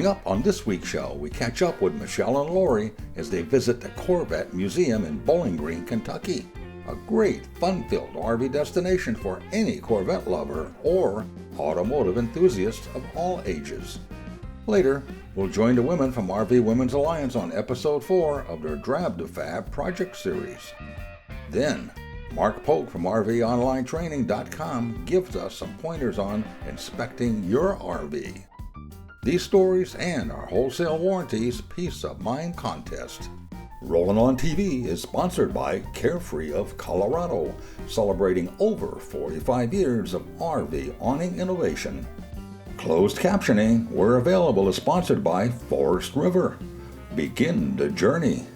up on this week's show, we catch up with Michelle and Lori as they visit the Corvette Museum in Bowling Green, Kentucky. A great, fun-filled RV destination for any Corvette lover or automotive enthusiast of all ages. Later, we'll join the women from RV Women's Alliance on Episode 4 of their Drab to Fab project series. Then, Mark Polk from RVOnlineTraining.com gives us some pointers on inspecting your RV. These stories and our wholesale warranties Peace of Mind contest. Rollin' on TV is sponsored by Carefree of Colorado, celebrating over 45 years of RV awning innovation. Closed captioning, where available, is sponsored by Forest River. Begin the journey.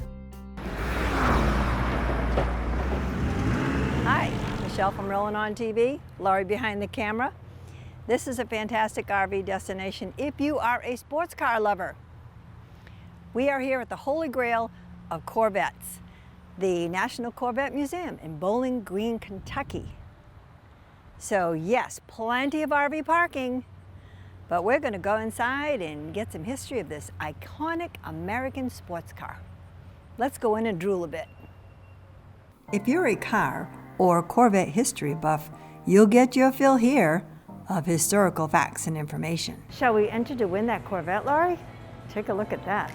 Hi, Michelle from Rollin' on TV, Laurie behind the camera. This is a fantastic RV destination if you are a sports car lover. We are here at the Holy Grail of Corvettes, the National Corvette Museum in Bowling Green, Kentucky. So yes, plenty of RV parking, but we're going to go inside and get some history of this iconic American sports car. Let's go in and drool a bit. If you're a car or Corvette history buff, you'll get your fill here of historical facts and information. Shall we enter to win that Corvette, Laurie? Take a look at that.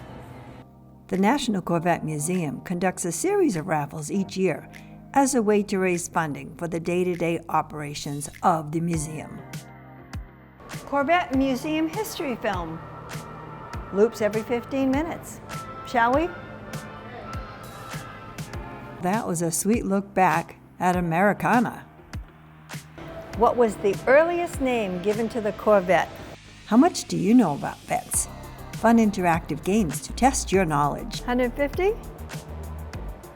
The National Corvette Museum conducts a series of raffles each year as a way to raise funding for the day-to-day operations of the museum. Corvette Museum History Film. Loops every 15 minutes. Shall we? That was a sweet look back at Americana. What was the earliest name given to the Corvette? How much do you know about Vettes? Fun interactive games to test your knowledge. 150?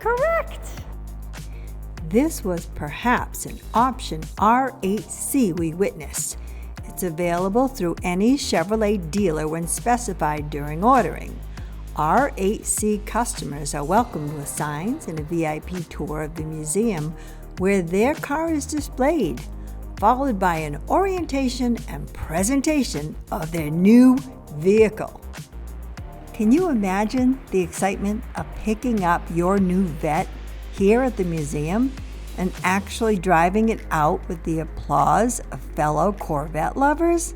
Correct! This was perhaps an option R8C we witnessed. It's available through any Chevrolet dealer when specified during ordering. R8C customers are welcomed with signs and a VIP tour of the museum where their car is displayed, followed by an orientation and presentation of their new vehicle. Can you imagine the excitement of picking up your new Vette here at the museum and actually driving it out with the applause of fellow Corvette lovers?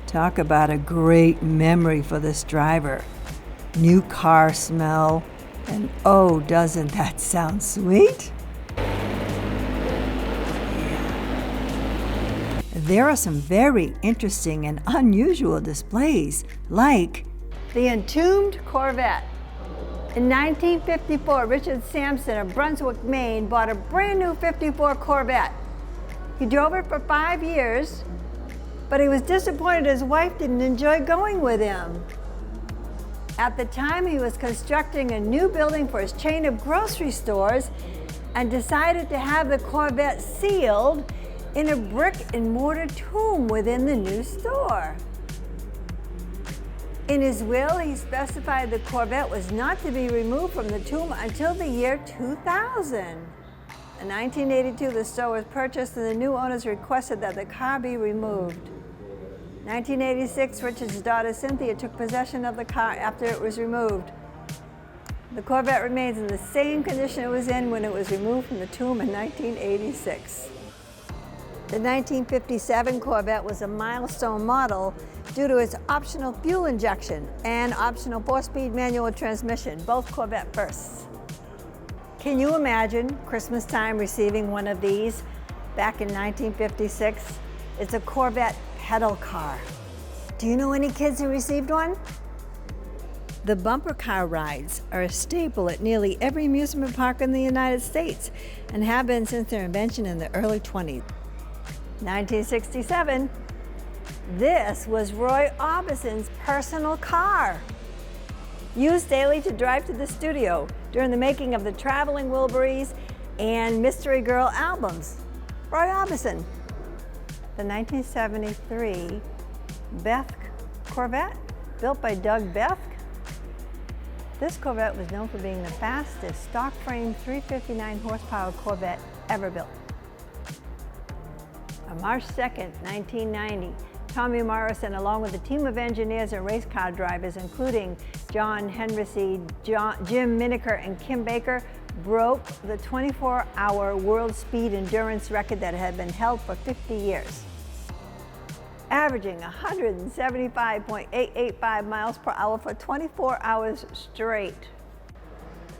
Talk about a great memory for this driver. New car smell, and oh, doesn't that sound sweet? There are some very interesting and unusual displays, like the Entombed Corvette. In 1954, Richard Sampson of Brunswick, Maine, bought a brand new 54 Corvette. He drove it for 5 years, but he was disappointed his wife didn't enjoy going with him. At the time, he was constructing a new building for his chain of grocery stores and decided to have the Corvette sealed in a brick and mortar tomb within the new store. In his will, he specified the Corvette was not to be removed from the tomb until the year 2000. In 1982, the store was purchased and the new owners requested that the car be removed. 1986, Richard's daughter Cynthia took possession of the car after it was removed. The Corvette remains in the same condition it was in when it was removed from the tomb in 1986. The 1957 Corvette was a milestone model due to its optional fuel injection and optional 4-speed manual transmission, both Corvette firsts. Can you imagine Christmas time receiving one of these back in 1956? It's a Corvette pedal car. Do you know any kids who received one? The bumper car rides are a staple at nearly every amusement park in the United States and have been since their invention in the early 20s. 1967, this was Roy Orbison's personal car. Used daily to drive to the studio during the making of the Traveling Wilburys and Mystery Girl albums. Roy Orbison. The 1973 Bethke Corvette, built by Doug Bethke. This Corvette was known for being the fastest stock frame 359 horsepower Corvette ever built. On March 2nd, 1990, Tommy Morrison, along with a team of engineers and race car drivers, including John Henry, Jim Miniker, and Kim Baker, broke the 24-hour world speed endurance record that had been held for 50 years, averaging 175.885 miles per hour for 24 hours straight.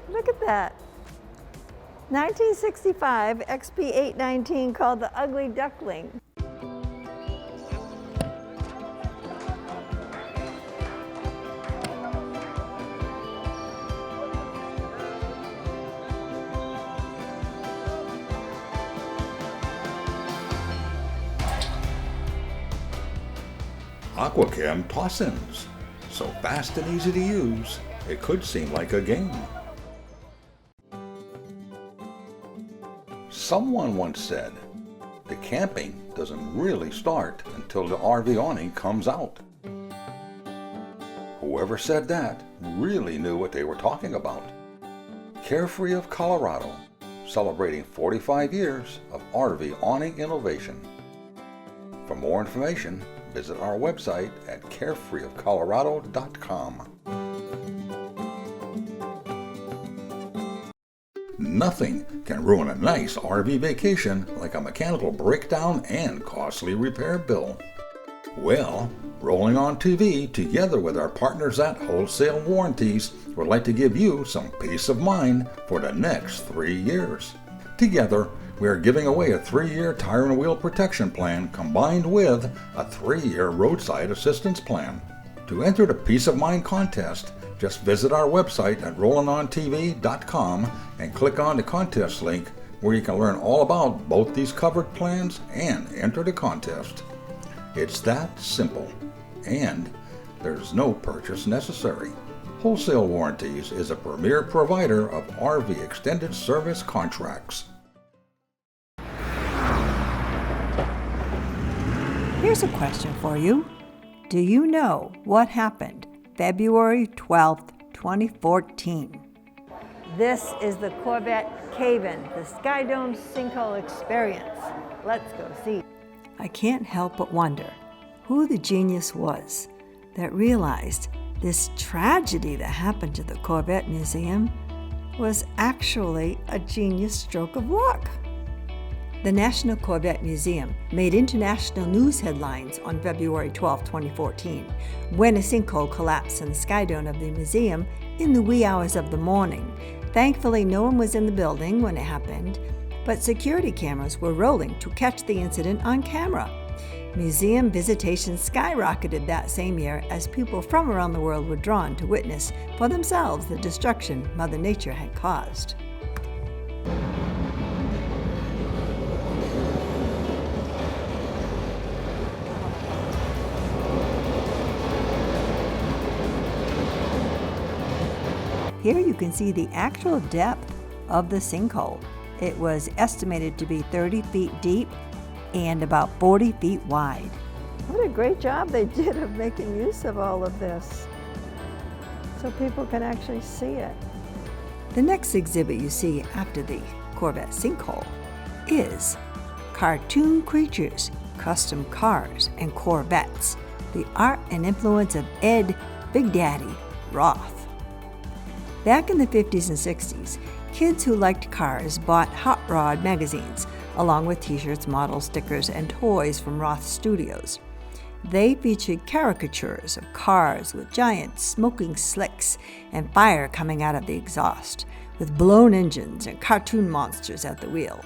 Look at that. 1965 XP819 called the Ugly Duckling. Aquacam toss-ins, so fast and easy to use, it could seem like a game. Someone once said, the camping doesn't really start until the RV awning comes out. Whoever said that really knew what they were talking about. Carefree of Colorado, celebrating 45 years of RV awning innovation. For more information, visit our website at carefreeofcolorado.com. Nothing can ruin a nice RV vacation like a mechanical breakdown and costly repair bill. Well, Rolling on TV, together with our partners at Wholesale Warranties, would like to give you some peace of mind for the next 3 years. Together, we are giving away a 3-year tire and wheel protection plan combined with a 3-year roadside assistance plan. To enter the Peace of Mind contest, just visit our website at rollingontv.com and click on the contest link where you can learn all about both these covered plans and enter the contest. It's that simple, and there's no purchase necessary. Wholesale Warranties is a premier provider of RV extended service contracts. Here's a question for you. Do you know what happened February 12th, 2014? This is the Corvette Cave-In, the Skydome Sinkhole Experience. Let's go see. I can't help but wonder who the genius was that realized this tragedy that happened to the Corvette Museum was actually a genius stroke of luck. The National Corvette Museum made international news headlines on February 12, 2014, when a sinkhole collapsed in the skydome of the museum in the wee hours of the morning. Thankfully, no one was in the building when it happened, but security cameras were rolling to catch the incident on camera. Museum visitation skyrocketed that same year as people from around the world were drawn to witness for themselves the destruction Mother Nature had caused. Here you can see the actual depth of the sinkhole. It was estimated to be 30 feet deep and about 40 feet wide. What a great job they did of making use of all of this so people can actually see it. The next exhibit you see after the Corvette sinkhole is Cartoon Creatures, Custom Cars and Corvettes, the art and influence of Ed Big Daddy Roth. Back in the 50s and 60s, kids who liked cars bought Hot Rod magazines, along with t-shirts, models, stickers, and toys from Roth Studios. They featured caricatures of cars with giant smoking slicks and fire coming out of the exhaust, with blown engines and cartoon monsters at the wheel.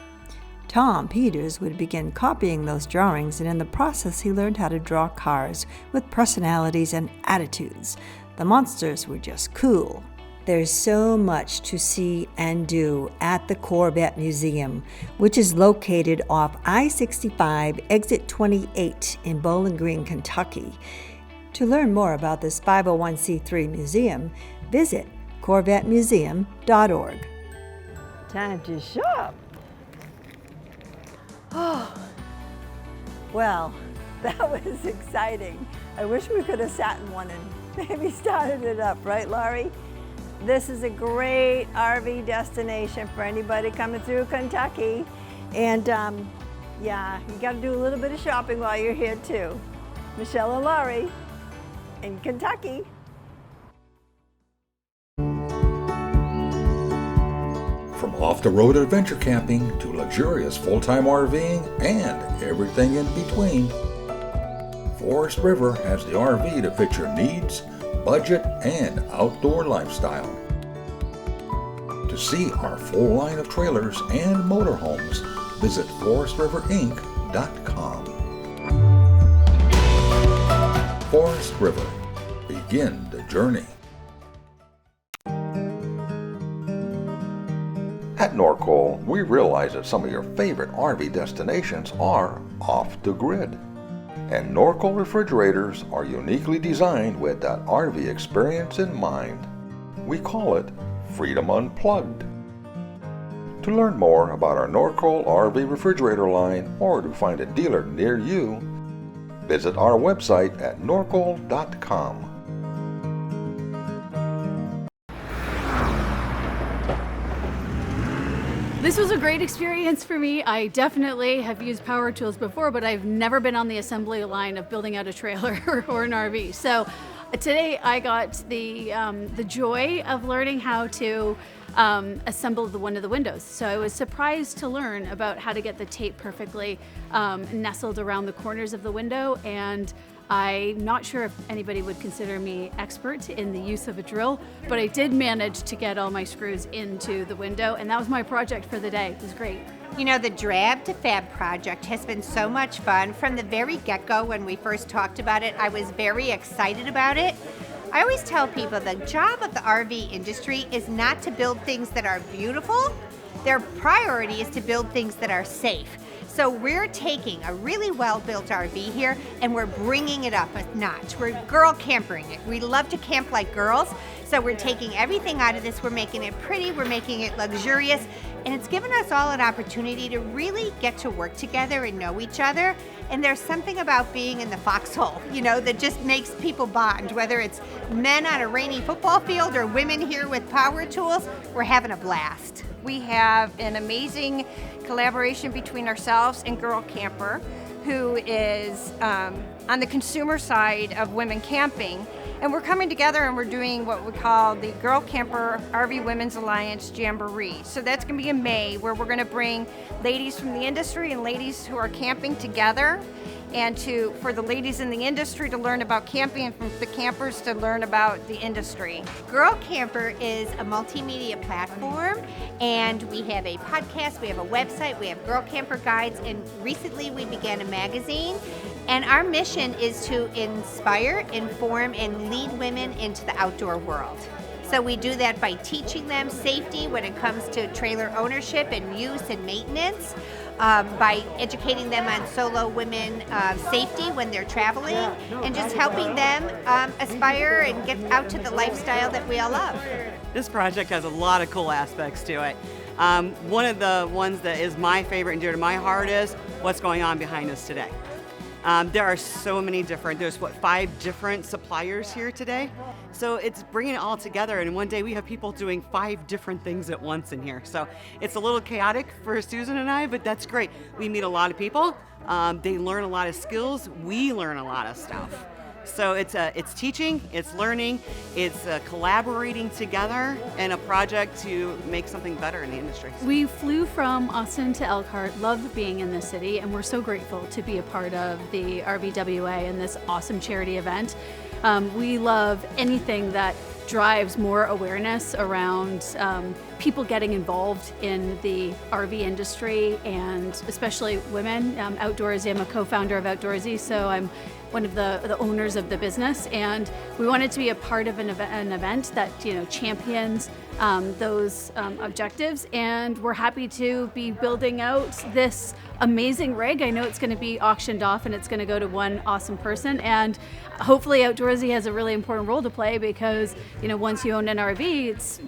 Tom Peters would begin copying those drawings, and in the process he learned how to draw cars with personalities and attitudes. The monsters were just cool. There's so much to see and do at the Corvette Museum, which is located off I-65, exit 28 in Bowling Green, Kentucky. To learn more about this 501c3 museum, visit CorvetteMuseum.org. Time to shop. Oh, well, that was exciting. I wish we could have sat in one and maybe started it up, right, Laurie? This is a great RV destination for anybody coming through Kentucky. And yeah, you got to do a little bit of shopping while you're here too. Michelle and Laurie in Kentucky. From off-the-road adventure camping to luxurious full-time RVing and everything in between, Forest River has the RV to fit your needs, budget, and outdoor lifestyle. To see our full line of trailers and motorhomes, visit forestriverinc.com. Forest River. Begin the journey. At Norcoal, we realize that some of your favorite RV destinations are off the grid. And Norcoal refrigerators are uniquely designed with that RV experience in mind. We call it Freedom Unplugged. To learn more about our Norcoal RV refrigerator line or to find a dealer near you, visit our website at norcoal.com. This was a great experience for me. I definitely have used power tools before, but I've never been on the assembly line of building out a trailer or an RV. So today I got the joy of learning how to assemble one of the windows. So I was surprised to learn about how to get the tape perfectly nestled around the corners of the window, and I'm not sure if anybody would consider me expert in the use of a drill, but I did manage to get all my screws into the window, and that was my project for the day. It was great. You know, the Drab to Fab project has been so much fun. From the very get-go, when we first talked about it, I was very excited about it. I always tell people the job of the RV industry is not to build things that are beautiful. Their priority is to build things that are safe. So we're taking a really well-built RV here and we're bringing it up a notch. We're girl campering it. We love to camp like girls. So we're taking everything out of this. We're making it pretty. We're making it luxurious. And it's given us all an opportunity to really get to work together and know each other. And there's something about being in the foxhole, you know, that just makes people bond. Whether it's men on a rainy football field or women here with power tools, we're having a blast. We have an amazing collaboration between ourselves and Girl Camper, who is on the consumer side of women camping. And we're coming together and we're doing what we call the Girl Camper RV Women's Alliance Jamboree. So that's going to be in May, where we're going to bring ladies from the industry and ladies who are camping together, and for the ladies in the industry to learn about camping and from the campers to learn about the industry. Girl Camper is a multimedia platform, and we have a podcast, we have a website, we have Girl Camper guides, and recently we began a magazine. And our mission is to inspire, inform, and lead women into the outdoor world. So we do that by teaching them safety when it comes to trailer ownership and use and maintenance, by educating them on solo women safety when they're traveling, and just helping them aspire and get out to the lifestyle that we all love. This project has a lot of cool aspects to it. One of the ones that is my favorite and dear to my heart is what's going on behind us today. There are so many there's 5 different suppliers here today. So it's bringing it all together, and one day we have people doing 5 different things at once in here. So it's a little chaotic for Susan and I, but that's great. We meet a lot of people. They learn a lot of skills. We learn a lot of stuff. So it's teaching, it's learning, it's collaborating together in a project to make something better in the industry. We flew from Austin to Elkhart, loved being in the city, and we're so grateful to be a part of the RVWA and this awesome charity event. We love anything that drives more awareness around people getting involved in the RV industry, and especially women. Outdoorsy, I'm a co-founder of Outdoorsy, so I'm one of the owners of the business, and we wanted to be a part of an event that champions those objectives, and we're happy to be building out this amazing rig. I know it's going to be auctioned off and it's going to go to one awesome person, and hopefully Outdoorsy has a really important role to play, because once you own an RV, it's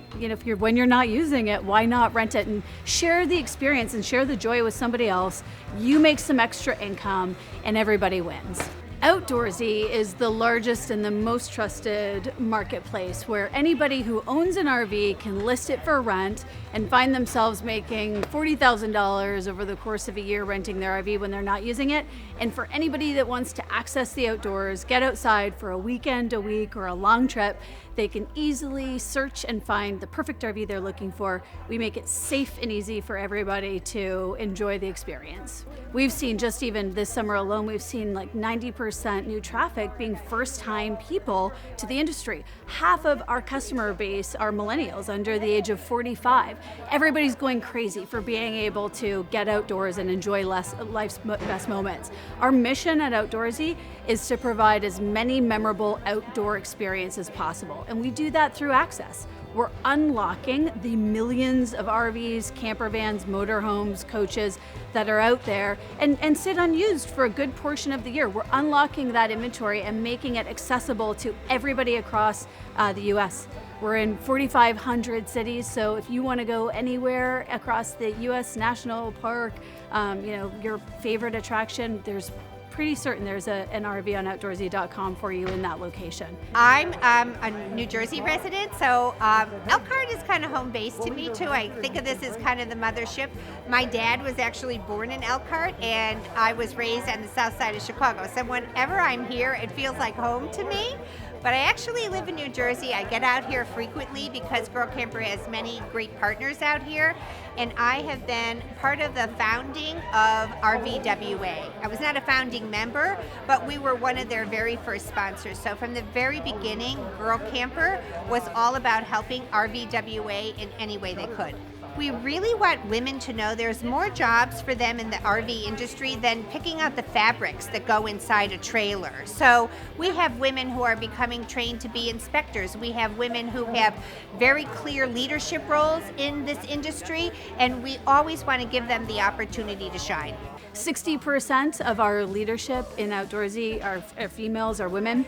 when you're not using it, why not rent it and share the experience and share the joy with somebody else? You make some extra income and everybody wins. Outdoorsy is the largest and the most trusted marketplace where anybody who owns an RV can list it for rent and find themselves making $40,000 over the course of a year renting their RV when they're not using it. And for anybody that wants to access the outdoors, get outside for a weekend, a week, or a long trip, they can easily search and find the perfect RV they're looking for. We make it safe and easy for everybody to enjoy the experience. We've seen, just even this summer alone, we've seen like 90% new traffic being first-time people to the industry. Half of our customer base are millennials under the age of 45. Everybody's going crazy for being able to get outdoors and enjoy life's best moments. Our mission at Outdoorsy is to provide as many memorable outdoor experiences as possible, and we do that through access. We're unlocking the millions of RVs, camper vans, motorhomes, coaches that are out there and sit unused for a good portion of the year. We're unlocking that inventory and making it accessible to everybody across the U.S. We're in 4,500 cities, so if you want to go anywhere across the U.S. National Park, your favorite attraction, there's pretty certain there's an RV on outdoorsy.com for you in that location. I'm a New Jersey resident, so Elkhart is kind of home base to me too. I think of this as kind of the mothership. My dad was actually born in Elkhart, and I was raised on the south side of Chicago. So whenever I'm here, it feels like home to me. But I actually live in New Jersey. I get out here frequently because Girl Camper has many great partners out here. And I have been part of the founding of RVWA. I was not a founding member, but we were one of their very first sponsors. So from the very beginning, Girl Camper was all about helping RVWA in any way they could. We really want women to know there's more jobs for them in the RV industry than picking out the fabrics that go inside a trailer. So we have women who are becoming trained to be inspectors. We have women who have very clear leadership roles in this industry, and we always want to give them the opportunity to shine. 60% of our leadership in Outdoorsy are females, are women.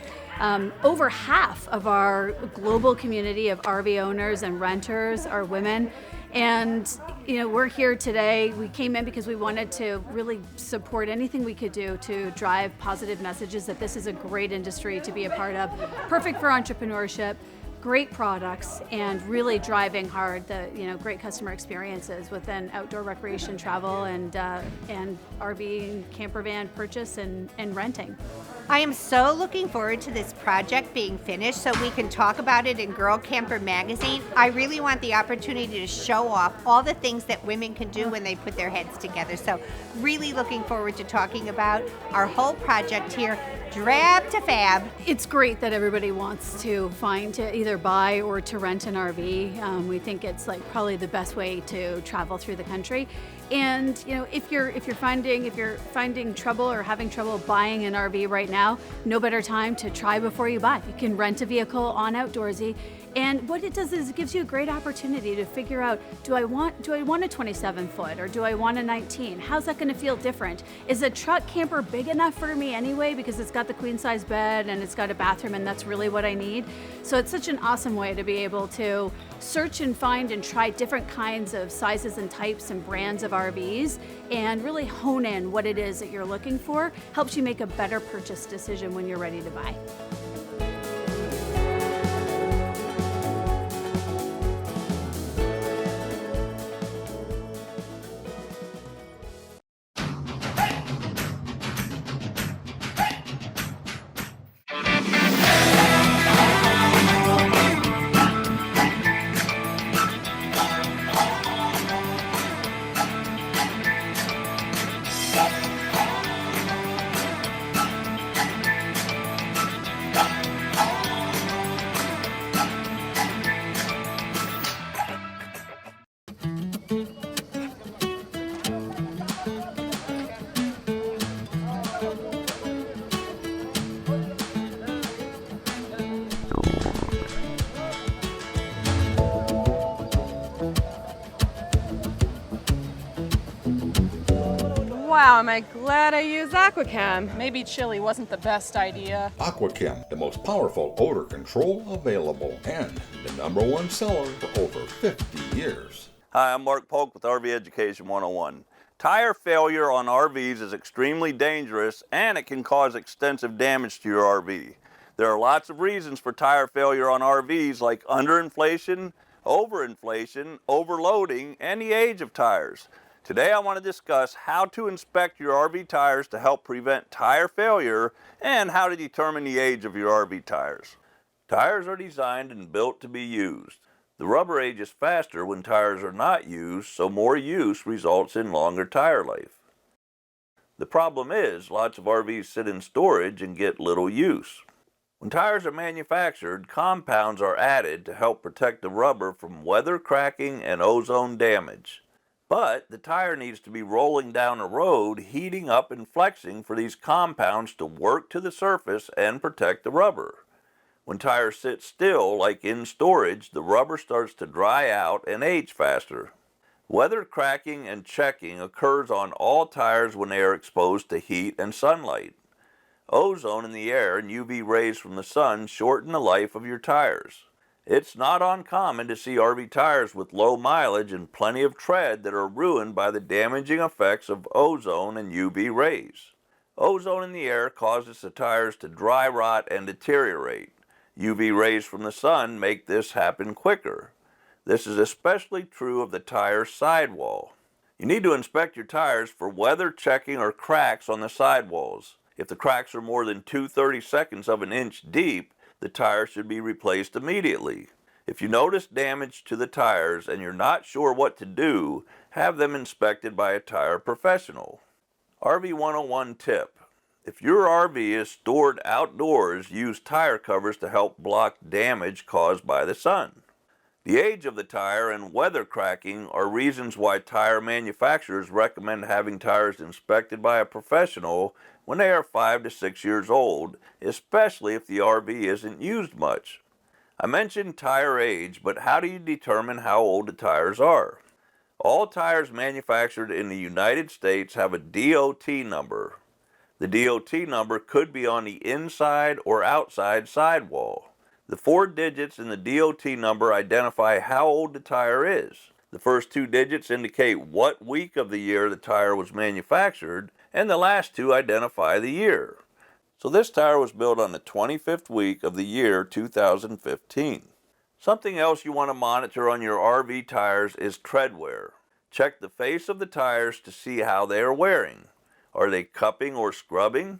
Over half of our global community of RV owners and renters are women. And we're here today. We came in because we wanted to really support anything we could do to drive positive messages that this is a great industry to be a part of, perfect for entrepreneurship, great products, and really driving hard the great customer experiences within outdoor recreation travel and RV and camper van purchase and renting. I am so looking forward to this project being finished so we can talk about it in Girl Camper magazine. I really want the opportunity to show off all the things that women can do when they put their heads together. So really looking forward to talking about our whole project here, Drab to Fab. It's great that everybody wants to find to either buy or to rent an RV. We think it's probably the best way to travel through the country. And if you're finding trouble or having trouble buying an RV right now, no better time to try before you buy. You can rent a vehicle on Outdoorsy, and what it does is it gives you a great opportunity to figure out, do I want a 27-foot or do I want a 19? How's that going to feel different? Is a truck camper big enough for me anyway because it's got the queen size bed and it's got a bathroom and that's really what I need? So it's such an awesome way to be able to search and find and try different kinds of sizes and types and brands of RVs and really hone in what it is that you're looking for. Helps you make a better purchase decision when you're ready to buy. Wow, am I glad I used AquaChem. Maybe chili wasn't the best idea. AquaChem, the most powerful odor control available and the #1 seller for over 50 years. Hi, I'm Mark Polk with RV Education 101. Tire failure on RVs is extremely dangerous and it can cause extensive damage to your RV. There are lots of reasons for tire failure on RVs like underinflation, overinflation, overloading, and the age of tires. Today I want to discuss how to inspect your RV tires to help prevent tire failure and how to determine the age of your RV tires. Tires are designed and built to be used. The rubber ages faster when tires are not used, so more use results in longer tire life. The problem is, lots of RVs sit in storage and get little use. When tires are manufactured, compounds are added to help protect the rubber from weather cracking and ozone damage. But the tire needs to be rolling down a road, heating up and flexing for these compounds to work to the surface and protect the rubber. When tires sit still, like in storage, the rubber starts to dry out and age faster. Weather cracking and checking occurs on all tires when they are exposed to heat and sunlight. Ozone in the air and UV rays from the sun shorten the life of your tires. It's not uncommon to see RV tires with low mileage and plenty of tread that are ruined by the damaging effects of ozone and UV rays. Ozone in the air causes the tires to dry rot and deteriorate. UV rays from the sun make this happen quicker. This is especially true of the tire sidewall. You need to inspect your tires for weather checking or cracks on the sidewalls. If the cracks are more than 2/32 of an inch deep, the tire should be replaced immediately. If you notice damage to the tires and you're not sure what to do, have them inspected by a tire professional. RV 101 tip. If your RV is stored outdoors, use tire covers to help block damage caused by the sun. The age of the tire and weather cracking are reasons why tire manufacturers recommend having tires inspected by a professional when they are 5 to 6 years old, especially if the RV isn't used much. I mentioned tire age, but how do you determine how old the tires are? All tires manufactured in the United States have a DOT number. The DOT number could be on the inside or outside sidewall. The 4 digits in the DOT number identify how old the tire is. The first 2 digits indicate what week of the year the tire was manufactured, and the last 2 identify the year. So this tire was built on the 25th week of the year 2015. Something else you want to monitor on your RV tires is tread wear. Check the face of the tires to see how they are wearing. Are they cupping or scrubbing?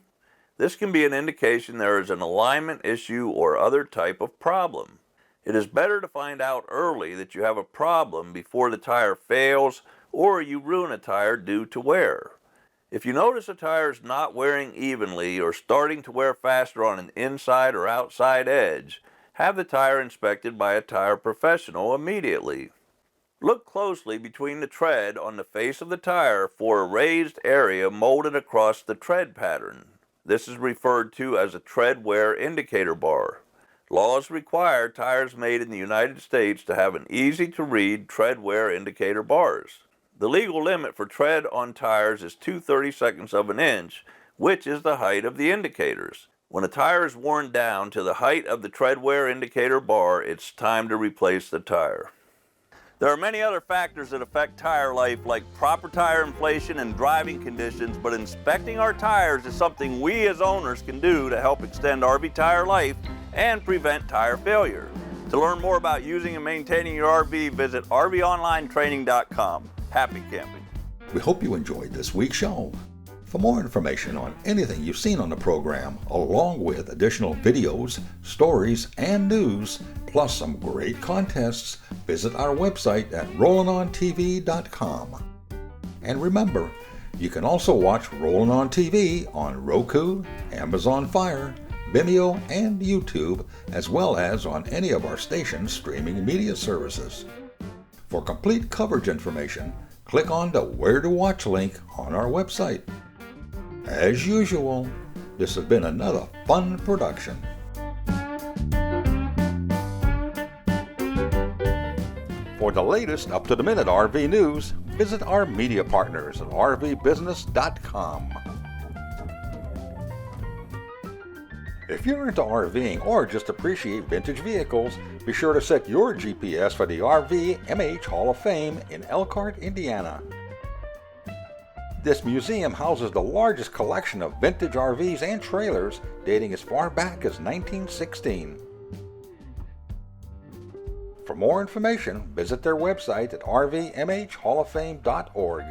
This can be an indication there is an alignment issue or other type of problem. It is better to find out early that you have a problem before the tire fails or you ruin a tire due to wear. If you notice a tire is not wearing evenly or starting to wear faster on an inside or outside edge, have the tire inspected by a tire professional immediately. Look closely between the tread on the face of the tire for a raised area molded across the tread pattern. This is referred to as a tread wear indicator bar. Laws require tires made in the United States to have an easy-to-read tread wear indicator bars. The legal limit for tread on tires is 2/32 of an inch, which is the height of the indicators. When a tire is worn down to the height of the tread wear indicator bar, it's time to replace the tire. There are many other factors that affect tire life, like proper tire inflation and driving conditions, but inspecting our tires is something we as owners can do to help extend RV tire life and prevent tire failure. To learn more about using and maintaining your RV, visit RVOnlineTraining.com. Happy camping. We hope you enjoyed this week's show. For more information on anything you've seen on the program, along with additional videos, stories, and news, plus some great contests, visit our website at RollinOnTV.com. And remember, you can also watch Rollin' On TV on Roku, Amazon Fire, Vimeo, and YouTube, as well as on any of our station's streaming media services. For complete coverage information, click on the Where to Watch link on our website. As usual, this has been another fun production. For the latest up-to-the-minute RV news, visit our media partners at RVBusiness.com. If you're into RVing or just appreciate vintage vehicles, be sure to set your GPS for the RV MH Hall of Fame in Elkhart, Indiana. This museum houses the largest collection of vintage RVs and trailers dating as far back as 1916. For more information, visit their website at rvmhhalloffame.org.